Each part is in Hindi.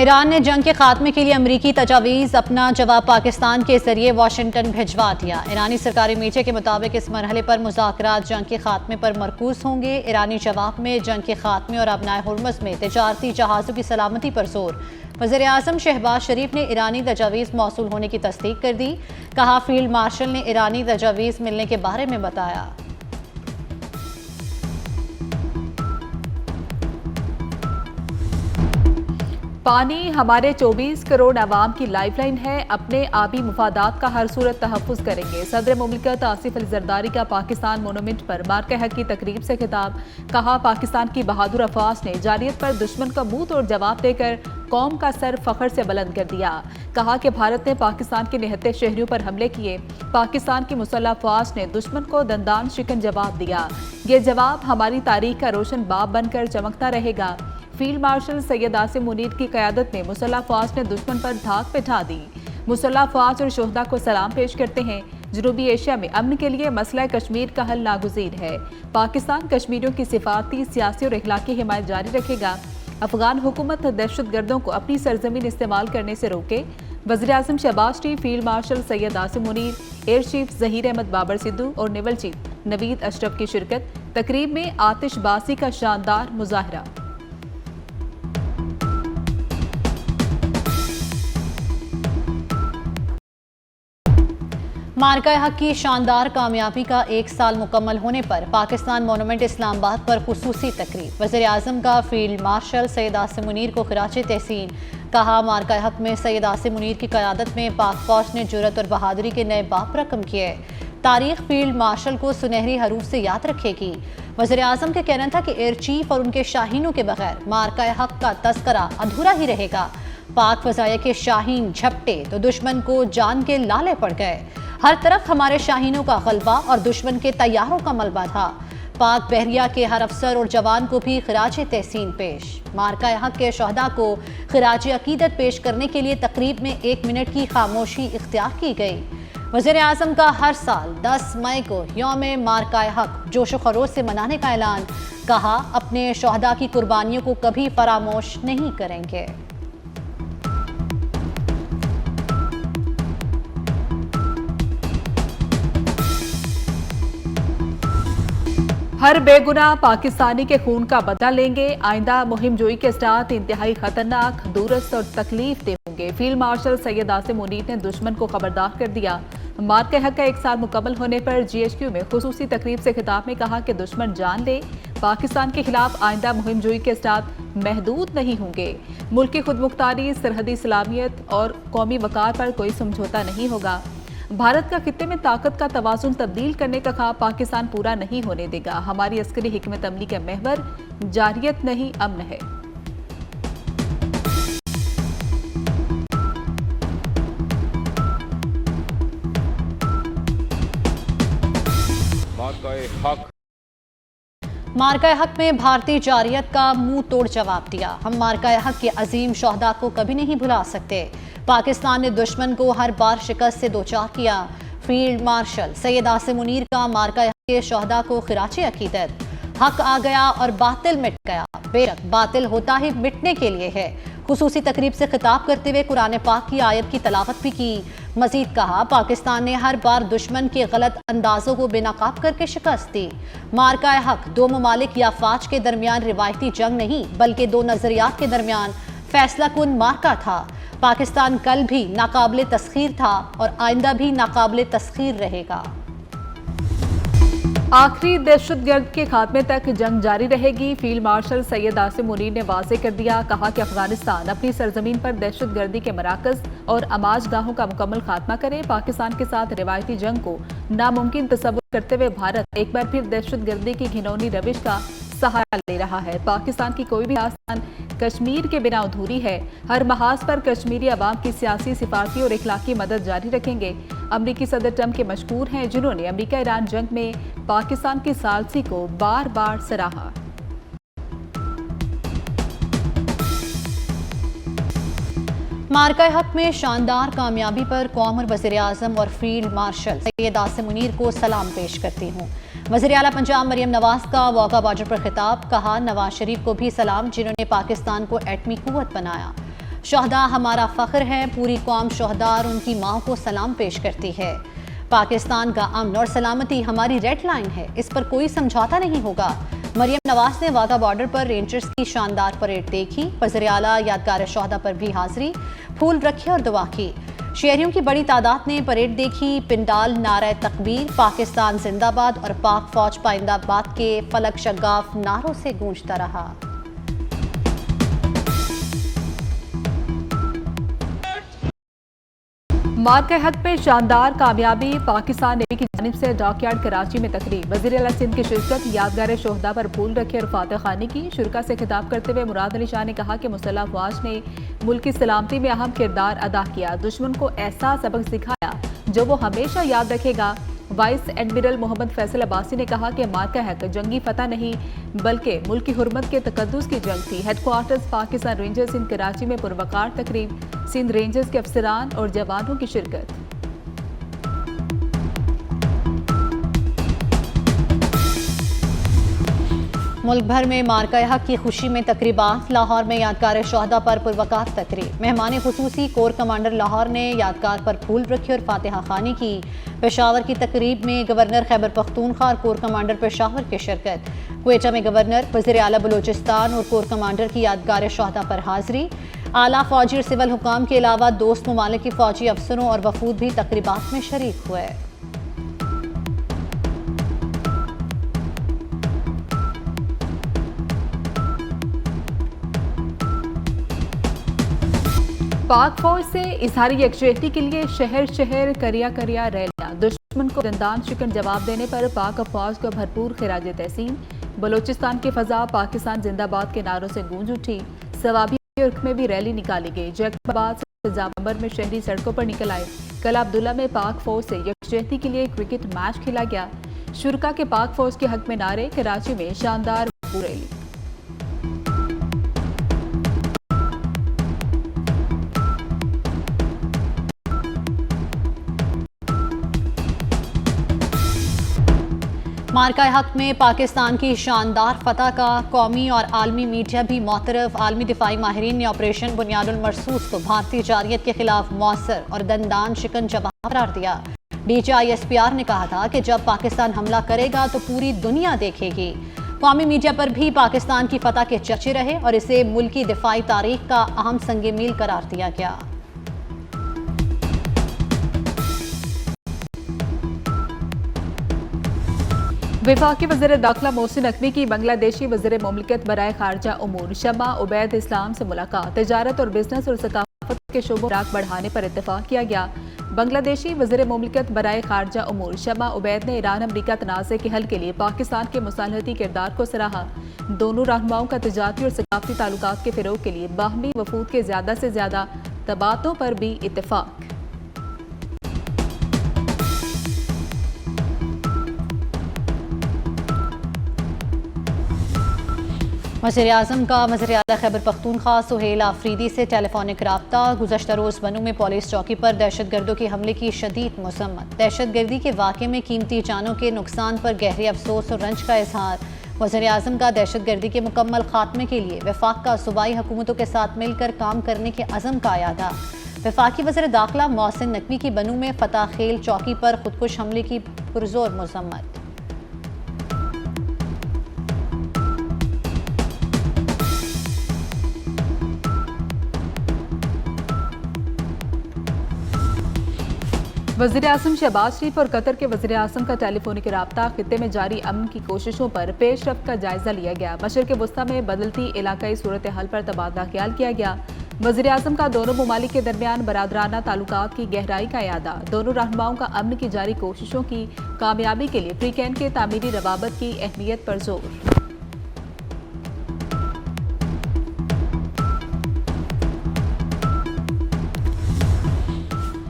ईरान ने जंग के खात्मे के लिए अमरीकी तजावीज़ अपना जवाब पाकिस्तान के जरिए वाशिंगटन भिजवा दिया। ईरानी सरकारी मीडिया के मुताबिक इस मरहले पर मुज़ाकरात जंग के खात्मे पर मरकूज होंगे। ईरानी जवाब में जंग के खात्मे और अबनाए हुर्मुज़ में तिजारती जहाज़ों की सलामती पर जोर। वज़ीर आज़म शहबाज शरीफ ने ईरानी तजावीज़ मौसूल होने की तस्दीक कर दी। कहा, फील्ड मार्शल ने ईरानी तजावीज़ मिलने के बारे में बताया। पानी हमारे 24 करोड़ अवाम की लाइफलाइन है। अपने आबी मुफादात का हर सूरत तहफ़्फ़ुज़ करेंगे। सदर मुमलिकत आसिफ अली ज़रदारी का पाकिस्तान मोनूमेंट पर मार्के हक की तकरीब से खिताब। कहा, पाकिस्तान की बहादुर अफवाज ने जारियत पर दुश्मन का मुंह तोड़ जवाब देकर कौम का सर फख्र से बुलंद कर दिया। कहा कि भारत ने पाकिस्तान के निहत्ते शहरियों पर हमले किए। पाकिस्तान की मुसल्लह अफवाज ने दुश्मन को दंदान शिकन जवाब दिया। ये जवाब हमारी तारीख का रोशन बाब बनकर चमकता रहेगा। फील्ड मार्शल सैयद आसिम मुनीर की क़यादत में मुसल्लह अफवाज ने दुश्मन पर धाक बिठा दी। मुसल्लह अफवाज और शोहदा को सलाम पेश करते हैं। जनूबी एशिया में अमन के लिए मसला कश्मीर का हल नागुज़ीर है। पाकिस्तान कश्मीरियों की सिफारती, सियासी और इखलाकी हिमायत जारी रखेगा। अफगान हुकूमत दहशतगर्दों को अपनी सरजमीन इस्तेमाल करने से रोके। वज़ीर आज़म Shehbaz Sharif, field marshal Syed Asim Munir, air chief Zaheer Ahmed Babar Sidhu और नेवल चीफ नवीद अशरफ की शिरकत। तकरीब में आतिशबाजी का शानदार मुजाहरा। मार्का हक की शानदार कामयाबी का 1 साल मुकम्मल होने पर पाकिस्तान मोनूमेंट इस्लामाबाद पर खुसूसी तकरीब। वज़ीर आज़म का फील्ड मार्शल सैयद आसिम मुनीर को खिराज तहसीन। कहा, मार्का हक में सैयद आसिम मुनीर की क़यादत में पाक फौज ने जुर्रत और बहादुरी के नए बाब रकम किए। तारीख फील्ड मार्शल को सुनहरी हरूफ से याद रखेगी। वज़ीर आज़म का कहना था कि एयर चीफ और उनके शाहीनों के बगैर मार्का हक का तस्करा अधूरा ही रहेगा। पाक फ़ज़ाइया के शाहीन झपटे तो दुश्मन को जान के लाले पड़ गए। हर तरफ हमारे शाहीनों का गलबा और दुश्मन के तैयारों का मलबा था। पाक बहरिया के हर अफसर और जवान को भी खिराज तहसीन पेश। मार्का हक के शहदा को खिराज अकीदत पेश करने के लिए तकरीब में 1 मिनट की खामोशी इख्तियार की गई। वज़ीर आज़म का हर साल 10 मई को यौम मार्का हक जोश व खरोश से मनाने का ऐलान। कहा, अपने शहदा की कुर्बानियों को कभी फरामोश नहीं करेंगे। हर बेगुनाह पाकिस्तानी के खून का बदला लेंगे। आइंदा मुहिम जोई के साथ इंतहाई खतरनाक, दूरस्थ और तकलीफ दे होंगे। फील्ड मार्शल सैयद आसिम मुनीर ने दुश्मन को खबरदार कर दिया। मार्के हक का 1 साल मुकम्मल होने पर GHQ में खुसूसी तकरीब से खिताब में कहा कि दुश्मन जान ले, पाकिस्तान के खिलाफ आइंदा मुहिम जोई के साथ महदूद नहीं होंगे। मुल्क की खुदमुख्तारी, सरहदी सलामियत और कौमी वकार पर कोई समझौता नहीं होगा। भारत का खित्ते में ताकत का तवाज़ुन तब्दील करने का ख्वाब पाकिस्तान पूरा नहीं होने देगा। हमारी अस्करी हिकमत अमली का महवर जारियत नहीं, अमन है। मार्का हक में भारतीय जारियत का मुंह तोड़ जवाब दिया। हम मार्का हक के अजीम शहदा को कभी नहीं भुला सकते। पाकिस्तान ने दुश्मन को हर बार शिकस्त से दोचार किया। फील्ड मार्शल सैयद आसिम मुनीर का मार्का हक के शहदा को खिराज अकीदत। हक आ गया और बातिल मिट गया। बेशक बातिल होता ही मिटने के लिए है। खुसूसी तकरीब से खिताब करते हुए कुरान पाक की आयत की तलावत भी की। मजीद कहा, पाकिस्तान ने हर बार दुश्मन के गलत अंदाजों को बेनकाब करके शिकस्त दी। मार्का हक 2 ममालिक या फाज के दरमियान रिवायती जंग नहीं, बल्कि 2 नजरियात के दरमियान फैसला कुन मार्का था। पाकिस्तान कल भी नाकाबिले तस्खीर था और आइंदा भी नाकाबिले तस्खीर रहेगा। आखिरी दहशतगर्द के खात्मे तक जंग जारी रहेगी। फील्ड मार्शल सैयद आसिम मुनीर ने वाज़े कर दिया। कहा कि अफगानिस्तान अपनी सरजमीन पर दहशतगर्दी के मराकज़ और अमाजगाहों का मुकम्मल खात्मा करे। पाकिस्तान के साथ रिवायती जंग को नामुमकिन तस्वुर करते हुए भारत एक बार फिर दहशतगर्दी की घिनौनी रविश का सहारा ले रहा है। पाकिस्तान की कोई भी आसान कश्मीर के बिना अधूरी है। हर महाज पर कश्मीरी अवाम की सियासी, सिफारती और इखलाकी मदद जारी रखेंगे। अमरीकी सदर ट्रंप के मशकूर हैं, जिन्होंने अमरीका ईरान जंग में पाकिस्तान की सालसी को बार बार सराहा। मार्का हक में शानदार कामयाबी पर कौम और वज़ीर आज़म और फील्ड मार्शल सैयद आसिम मुनीर को सलाम पेश करती हूँ। वज़ीर आला पंजाब मरियम नवाज का वाघा बॉर्डर पर खिताब। कहा, नवाज शरीफ को भी सलाम, जिन्होंने पाकिस्तान को एटमी कुव्वत बनाया। शहदा हमारा फ़ख्र है, पूरी कौम शहदा और उनकी माँ को सलाम पेश करती है। पाकिस्तान का अमन और सलामती हमारी रेड लाइन है, इस पर कोई समझौता नहीं होगा। मरियम नवाज ने वाघा बॉर्डर पर रेंजर्स की शानदार परेड देखी। वज़ीर आला यादगार शहदा पर भी हाजिरी, फूल रखे और दुआ की। शहरियों की बड़ी तादाद ने परेड देखी। पिंडाल नारे तकबीर, पाकिस्तान जिंदाबाद और पाक फौज पाइंदाबाद के फलक शगाफ नारों से गूंजता रहा। मार के हद पे शानदार कामयाबी, पाकिस्तान नेवी की जानिब से डॉकयार्ड कराची में तकरीब। वज़ीर आला सिंध की शिरकत, यादगार शोहदा पर फूल रखे और फातह खानी की। शुरका से खिताब करते हुए मुराद अली शाह ने कहा कि मुसल्लह अफवाज ने मुल्क की सलामती में अहम किरदार अदा किया, दुश्मन को ऐसा सबक सिखाया जो वो हमेशा याद रखेगा। वाइस एडमिरल मोहम्मद फैसल अब्बासी ने कहा कि मार्का हक जंगी फतह नहीं बल्कि मुल्क की हुर्मत के तकद्दुस की जंग थी। हेडक्वार्टर्स पाकिस्तान रेंजर्स सिंध कराची में पुरवकार तकरीब, सिंध रेंजर्स के अफसरान और जवानों की शिरकत। मुल्क भर में मार्का हक की खुशी में तकरीबात। लाहौर में यादगार शहदा पर पुरवकार तकरीब। मेहमान खुसूसी कोर कमांडर लाहौर ने यादगार पर फूल रखे और फातिहा खानी की। पेशावर की तकरीब में गवर्नर खैबर पख्तूनख्वा और कोर कमांडर पेशावर की शिरकत। क्वेटा में गवर्नर, वज़ीर आला बलूचिस्तान और कोर कमांडर की यादगार शहदा पर हाजिरी। आला फौजी और सिविल हुकाम के अलावा दोस्त ममालिक के फौजी अफसरों और वफूद भी तकरीबात में शरीक हुए। पाक फौज से इजहारी यकजहती के लिए शहर शहर करिया करिया रैलियां। दुश्मन को दंदान शिकन जवाब देने पर पाक फौज को भरपूर खिराज तहसीन। बलूचिस्तान की फजा पाकिस्तान जिंदाबाद के नारों से गूंज उठी। सवाबी में भी रैली निकाली गई। जैकबाद से जामबर में शहरी सड़कों पर निकल आए। कल अब्दुल्ला में पाक फौज से यकजहती के लिए क्रिकेट मैच खेला गया। शुरका के पाक फौज के हक में नारे, कराची में शानदार रैली। मार्का हक में पाकिस्तान की शानदार फतह का कौमी और आलमी मीडिया भी मोतरफ। आलमी दिफाई माहिरीन ने ऑपरेशन बुनियादुल मरसूस को भारतीय जारियत के खिलाफ मौसर और दंदान शिकन जवाब करार दिया। DGI-SPR ने कहा था कि जब पाकिस्तान हमला करेगा तो पूरी दुनिया देखेगी। कौमी मीडिया पर भी पाकिस्तान की फतह के चर्चे रहे और इसे मुल्की दिफाई तारीख का अहम संगे मील करार दिया गया। वफाकी वज़ीर दाखिला मोहसिन नकवी की बांग्लादेशी वज़ीर मुमलिकत बराए खारजा उमूर शमा उबैद इस्लाम से मुलाकात। तजारत और बिजनेस और सकाफत के शोबों में बढ़ाने पर इत्तेफाक किया गया। बांग्लादेशी वज़ीर मुमलिकत बराए खारजा उमूर शमा उबैद ने ईरान अमरीका तनाज़े के हल के लिए पाकिस्तान के मुसालहती किरदार को सराहा। दोनों रहनुमाओं का तजारती और सकाफती ताल्लुकात के फ़रोग़ के लिए बाहमी वफूद के ज़्यादा से ज़्यादा तबादलों पर भी इत्तेफाक। वज़ीर-ए-आज़म का वज़ीर आला खैबर पख्तूनख्वा सुहेल आफरीदी से टेलीफोनिक रब्ता। गुज़श्ता रोज़ बनू में पुलिस चौकी पर दहशतगर्दों के हमले की शदीद मज़म्मत। दहशतगर्दी के वाक़े में कीमती जानों के नुकसान पर गहरे अफसोस और रंज का इजहार। वज़ीर-ए-आज़म का दहशतगर्दी के मुकम्मल खात्मे के लिए वफाक का सूबाई हुकूमतों के साथ मिलकर काम करने के अज़म का यादा। वफाकी वज़ीर दाखिला मोहसिन नकवी की बनू में फतह खेल चौकी पर खुदकुश हमले की पुरजोर मज़म्मत। वज़ीर आज़म शहबाज शरीफ और कतर के वज़ीर आज़म का टेलीफोनिक रब्ता। खित्ते में जारी अमन की कोशिशों पर पेशरफ्त का जायजा लिया गया। मशरिक़ वस्ता में बदलती इलाकाई सूरत हाल पर तबादला ख्याल किया गया। वज़ीर आज़म का दोनों ममालिक के दरमियान बरादराना ताल्लुकात की गहराई का यादा। दोनों रहनुमाओं का अमन की जारी कोशिशों की कामयाबी के लिए प्री कैंप के तामीरी रवाबत की अहमियत पर जोर।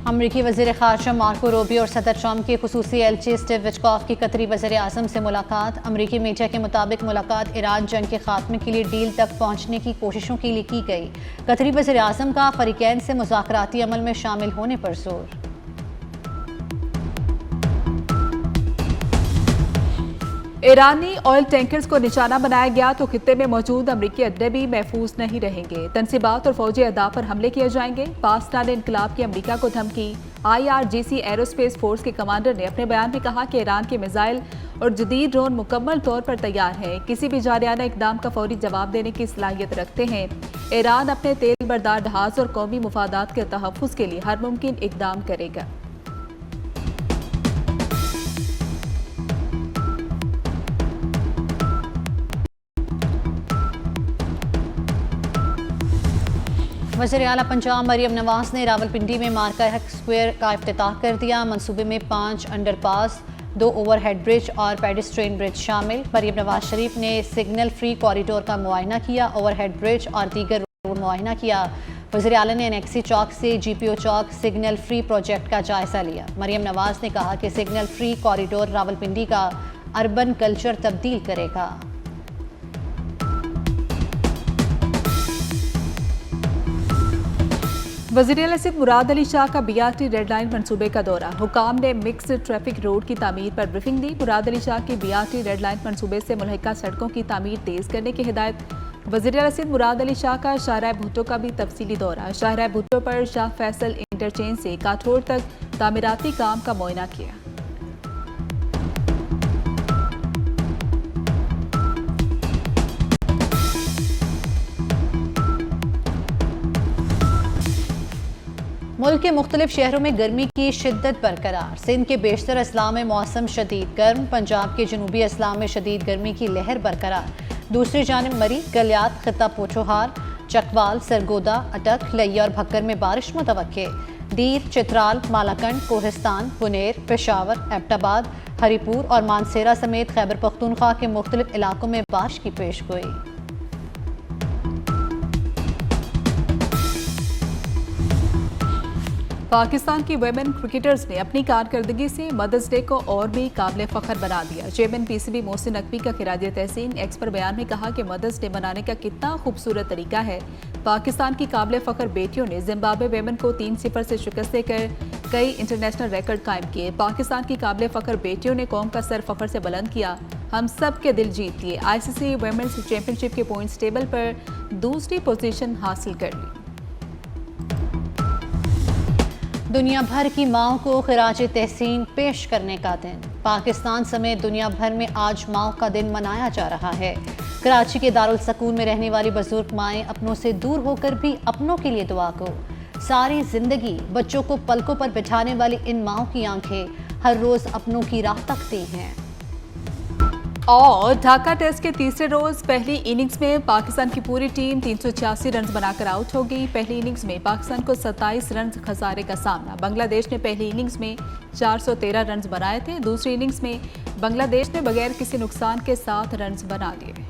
अमरीकी वज़ीर ख़ारजा मार्को रूबियो और सदर ट्रंप के खुसूसी एलची स्टीव विटकॉफ की कतरी वज़ीर आज़म से मुलाकात। अमरीकी मीडिया के मुताबिक मुलाकात ईरान जंग के खात्मे के लिए डील तक पहुँचने की कोशिशों के लिए की गई। कतरी वज़ीर आज़म का फ़रीक़ैन से मुज़ाकराती अमल में शामिल होने पर जोर। ईरानी ऑयल टैंकर्स को निशाना बनाया गया तो खित्ते में मौजूद अमरीकी अड्डे भी महफूज नहीं रहेंगे। तनसीबात और फौजी अड्डा पर हमले किए जाएंगे। पाकिस्तान इनकलाब की अमरीका को धमकी। IRGC एरोस्पेस फोर्स के कमांडर ने अपने बयान में कहा कि ईरान के मिसाइल और जदीद ड्रोन मुकम्मल तौर पर तैयार है, किसी भी जारियाना इकदाम का फौरी जवाब देने की सलाहियत रखते हैं। ईरान अपने तेल बरदार जहाज और कौमी मुफादात के तहफ़्फ़ुज़ के लिए हर मुमकिन इकदाम करेगा। वज़ीर आला पंजाब मरियम नवाज ने रावलपिंडी में मार्का हक स्क्वायर का इफ्तिताह कर दिया। मंसूबे में 5 अंडरपास, 2 ओवरहेड ब्रिज और पेडिस्ट्रेन ब्रिज शामिल। मरियम नवाज शरीफ ने सिग्नल फ्री कॉरिडोर का मुआयना किया, ओवरहेड ब्रिज और दीगर रोड मुआयना किया। वज़ीर आला ने NXC चौक से GPO चौक सिग्नल फ्री प्रोजेक्ट का जायजा लिया। मरियम नवाज ने कहा कि सिग्नल फ्री कॉरिडोर रावलपिंडी का अर्बन कल्चर तब्दील करेगा। वज़ीर आला सिंध मुराद अली शाह का BRT रेड लाइन मनसूबे का दौरा। हुकाम ने मिक्स्ड ट्रैफिक रोड की तामीर पर ब्रीफिंग दी। मुराद अली शाह की BRT रेड लाइन मनसूबे से मुल्हिका सड़कों की तामीर तेज करने की हिदायत। वज़ीर आला सिंध मुराद अली शाह का शाहराह भुट्टो का भी तफसीली दौरा। शाहराह भुट्टो पर शाह फैसल इंटरचेंज से काठोड़ तक तामीराती काम का मुआयना किया। मुल्क के मुख्तलिफ शहरों में गर्मी की शिद्दत बरकरार। सिंध के बेशतर अजला में मौसम शदीद गर्म। पंजाब के जनूबी अजला में शदीद गर्मी की लहर बरकरार। दूसरी जानिब मरी, गलियात, खिता पोचोहार, चकवाल, सरगोदा, अटक, लैया और भक्कर में बारिश मुतवक्के। दीर, चित्राल, मालाकंड, कोहिस्तान, बुनेर, पेशावर, एबटाबाद, हरीपुर और मानसेरा समेत खैबर पख्तूनख्वा के मुख्तलिफ इलाकों में बारिश की पेशगोई। पाकिस्तान की वेमेन क्रिकेटर्स ने अपनी कारकर्दगी से मदर्स डे को और भी काबिल फ़ख्र बना दिया। चेयरमैन PCB मोहसिन नकवी का खिराज तहसीन एक्स पर बयान में कहा कि मदर्स डे मनाने का कितना खूबसूरत तरीका है। पाकिस्तान की काबिल फ़ख्र बेटियों ने जिम्बाब्वे वेमेन को 3-0 से शिकस्त देकर कई इंटरनेशनल रिकॉर्ड कायम किए। पाकिस्तान की काबिल फ़ख्र बेटियों ने कौम का सर फ़ख्र से बुलंद किया। हम सब के दिल जीत लिए। ICC वेमेन्स चैंपियनशिप के पॉइंट्स टेबल पर दूसरी पोजीशन हासिल कर ली। दुनिया भर की माओं को खिराज तहसीन पेश करने का दिन। पाकिस्तान समेत दुनिया भर में आज माओं का दिन मनाया जा रहा है। कराची के दारुल सकून में रहने वाली बुजुर्ग माएँ अपनों से दूर होकर भी अपनों के लिए दुआ को। सारी जिंदगी बच्चों को पलकों पर बिठाने वाली इन माओं की आंखें हर रोज अपनों की राह तकती हैं। और ढाका टेस्ट के तीसरे रोज पहली इनिंग्स में पाकिस्तान की पूरी टीम 386 रन बनाकर आउट हो गई। पहली इनिंग्स में पाकिस्तान को 27 रन खसारे का सामना। बांग्लादेश ने पहली इनिंग्स में 413 रन बनाए थे। दूसरी इनिंग्स में बांग्लादेश ने बगैर किसी नुकसान के 7 रन बना लिए।